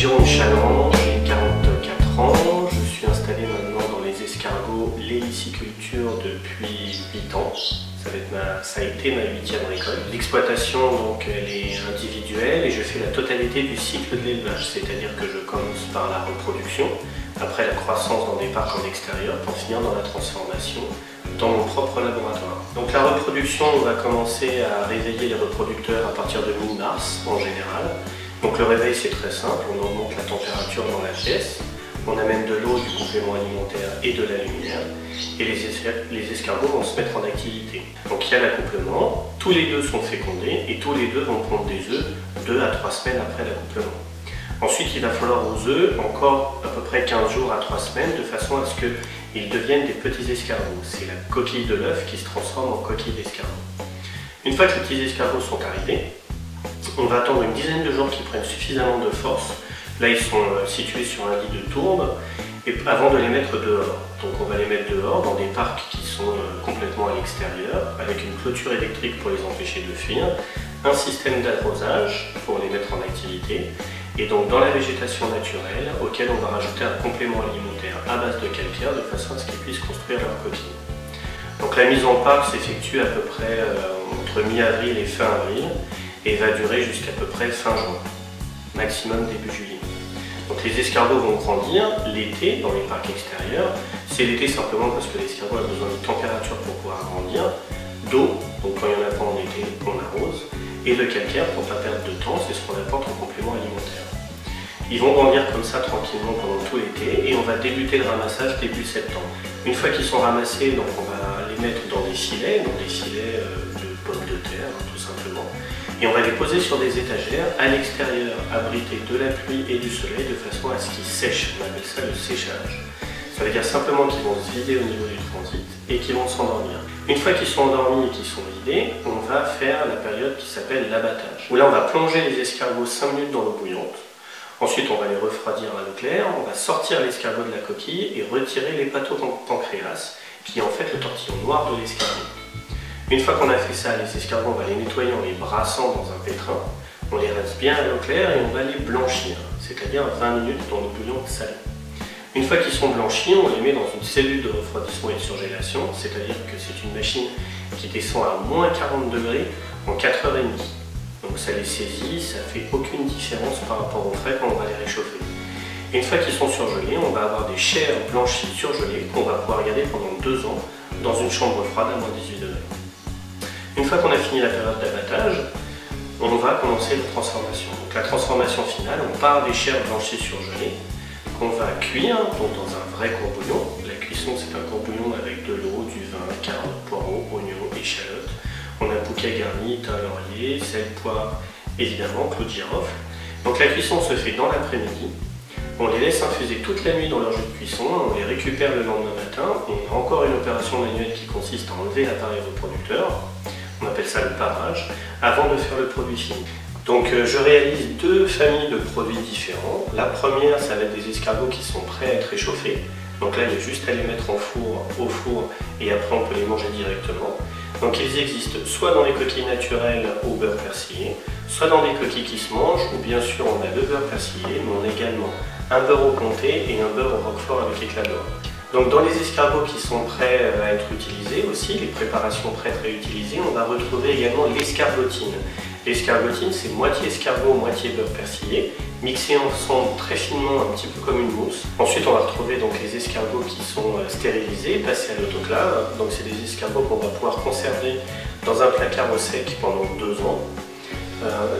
Jérôme Chaland, j'ai 44 ans, je suis installé maintenant dans les escargots, l'hélicculture depuis 8 ans. Ça a été ma 8e récolte. L'exploitation donc elle est individuelle et je fais la totalité du cycle de l'élevage, c'est-à-dire que je commence par la reproduction, après la croissance dans des parcs en extérieur pour finir dans la transformation dans mon propre laboratoire. Donc la reproduction, on va commencer à réveiller les reproducteurs à partir de mi-mars en général. Donc le réveil c'est très simple, on augmente la température dans la pièce, on amène de l'eau, du complément alimentaire et de la lumière et les escargots vont se mettre en activité. Donc il y a l'accouplement, tous les deux sont fécondés et tous les deux vont pondre des œufs 2 à 3 semaines après l'accouplement. Ensuite il va falloir aux œufs encore à peu près 15 jours à 3 semaines de façon à ce qu'ils deviennent des petits escargots. C'est la coquille de l'œuf qui se transforme en coquille d'escargot. Une fois que les petits escargots sont arrivés, on va attendre une dizaine de jours qu'ils prennent suffisamment de force. Là, ils sont situés sur un lit de tourbe et avant de les mettre dehors. Donc on va les mettre dehors dans des parcs qui sont complètement à l'extérieur, avec une clôture électrique pour les empêcher de fuir, un système d'arrosage pour les mettre en activité, et donc dans la végétation naturelle, auquel on va rajouter un complément alimentaire à base de calcaire, de façon à ce qu'ils puissent construire leur coquille. Donc la mise en parc s'effectue à peu près entre mi-avril et fin avril, et va durer jusqu'à peu près fin juin, maximum début juillet. Donc les escargots vont grandir l'été dans les parcs extérieurs. C'est l'été simplement parce que l'escargot a besoin de température pour pouvoir grandir, d'eau, donc quand il n'y en a pas en été, on arrose, et de calcaire pour ne pas perdre de temps, c'est ce qu'on apporte en complément alimentaire. Ils vont grandir comme ça tranquillement pendant tout l'été et on va débuter le ramassage début septembre. Une fois qu'ils sont ramassés, donc on va les mettre dans des filets de pommes de terre tout simplement. Et on va les poser sur des étagères à l'extérieur, abrités de la pluie et du soleil, de façon à ce qu'ils sèchent. On appelle ça le séchage. Ça veut dire simplement qu'ils vont se vider au niveau du transit et qu'ils vont s'endormir. Une fois qu'ils sont endormis et qu'ils sont vidés, on va faire la période qui s'appelle l'abattage. Où là, on va plonger les escargots 5 minutes dans l'eau bouillante. Ensuite, on va les refroidir à l'eau claire, on va sortir l'escargot de la coquille et retirer l'hépatopancréas, qui est en fait le tortillon noir de l'escargot. Une fois qu'on a fait ça, les escargots, on va les nettoyer en les brassant dans un pétrin. On les rince bien à l'eau claire et on va les blanchir, c'est-à-dire 20 minutes dans l'eau bouillante salée. Une fois qu'ils sont blanchis, on les met dans une cellule de refroidissement et de surgélation, c'est-à-dire que c'est une machine qui descend à moins 40 degrés en 4h30. Donc ça les saisit, ça ne fait aucune différence par rapport au frais quand on va les réchauffer. Et une fois qu'ils sont surgelés, on va avoir des chairs blanchies surgelées qu'on va pouvoir garder pendant 2 ans dans une chambre froide à moins 18 degrés. Une fois qu'on a fini la période d'abattage, on va commencer la transformation. Donc la transformation finale, on part des chairs blanchies surgelées qu'on va cuire donc dans un vrai courbouillon. La cuisson, c'est un courbouillon avec de l'eau, du vin, carottes, poireaux, oignons, échalotes. On a bouquet garni, thym, laurier, sel, poivre, évidemment, clou de girofle. Donc la cuisson se fait dans l'après-midi. On les laisse infuser toute la nuit dans leur jus de cuisson, on les récupère le lendemain matin. On a encore une opération manuelle qui consiste à enlever l'appareil reproducteur. On appelle ça le parage, avant de faire le produit fini. Donc je réalise 2 familles de produits différents. La première, ça va être des escargots qui sont prêts à être réchauffés. Donc là, il y a juste à les mettre au four, et après on peut les manger directement. Donc ils existent soit dans les coquilles naturelles au beurre persillé, soit dans des coquilles qui se mangent, ou bien sûr on a le beurre persillé, mais on a également un beurre au comté et un beurre au roquefort avec éclat d'or. Donc dans les escargots qui sont prêts à être utilisés aussi, les préparations prêtes à utiliser, on va retrouver également l'escargotine. L'escargotine, c'est moitié escargot, moitié beurre persillé, mixé ensemble très finement, un petit peu comme une mousse. Ensuite, on va retrouver donc les escargots qui sont stérilisés, passés à l'autoclave. Donc c'est des escargots qu'on va pouvoir conserver dans un placard au sec pendant 2 ans.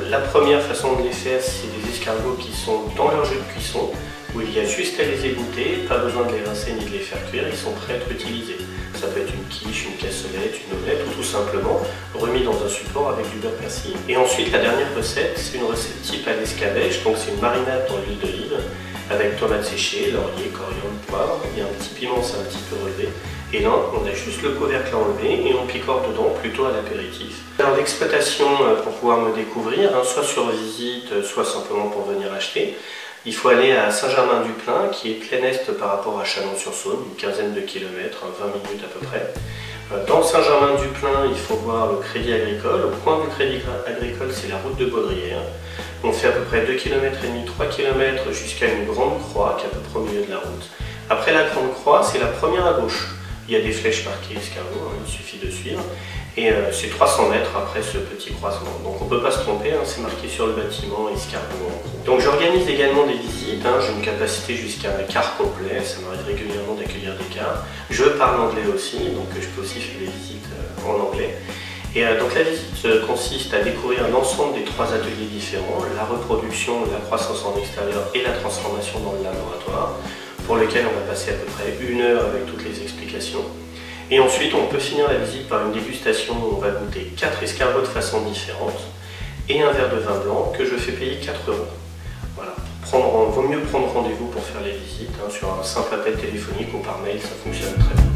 La première façon de les faire, c'est des escargots qui sont dans leur jus de cuisson, où il y a juste à les égoutter, pas besoin de les rincer ni de les faire cuire, ils sont prêts à être utilisés. Ça peut être une quiche, une cassolette, une omelette ou tout simplement remis dans un support avec du beurre persillé. Et ensuite la dernière recette, c'est une recette type à l'escabèche, donc c'est une marinade dans l'huile d'olive avec tomates séchées, laurier, coriandre, poivre, il y a un petit piment, c'est un petit peu relevé. Et là, on a juste le couvercle enlevé et on picore dedans plutôt à l'apéritif. Alors l'exploitation, pour pouvoir me découvrir, soit sur visite, soit simplement pour venir acheter. Il faut aller à Saint-Germain-du-Plain, qui est plein est par rapport à Chalon-sur-Saône, une quinzaine de kilomètres, 20 minutes à peu près. Dans Saint-Germain-du-Plain, il faut voir le Crédit Agricole. Au coin du Crédit Agricole, c'est la route de Baudrière. On fait à peu près 2,5 km, 3 km jusqu'à une grande croix qui est à peu près au milieu de la route. Après la grande croix, c'est la première à gauche. Il y a des flèches marquées escargot, il suffit de suivre. Et c'est 300 mètres après ce petit croisement. Donc on ne peut pas se tromper, c'est marqué sur le bâtiment escargot. Donc j'organise également des visites, j'ai une capacité jusqu'à un quart complet, ça m'arrive régulièrement d'accueillir des cars. Je parle anglais aussi, donc je peux aussi faire des visites en anglais. Et donc la visite consiste à découvrir l'ensemble des 3 ateliers différents, la reproduction, la croissance en extérieur et la transformation dans le laboratoire, pour lequel on va passer à peu près 1 heure avec toutes les explications. Et ensuite, on peut finir la visite par une dégustation où on va goûter 4 escargots de façon différente et un verre de vin blanc que je fais payer 4 €. Voilà. Vaut mieux prendre rendez-vous pour faire les visites, sur un simple appel téléphonique ou par mail, ça fonctionne très bien.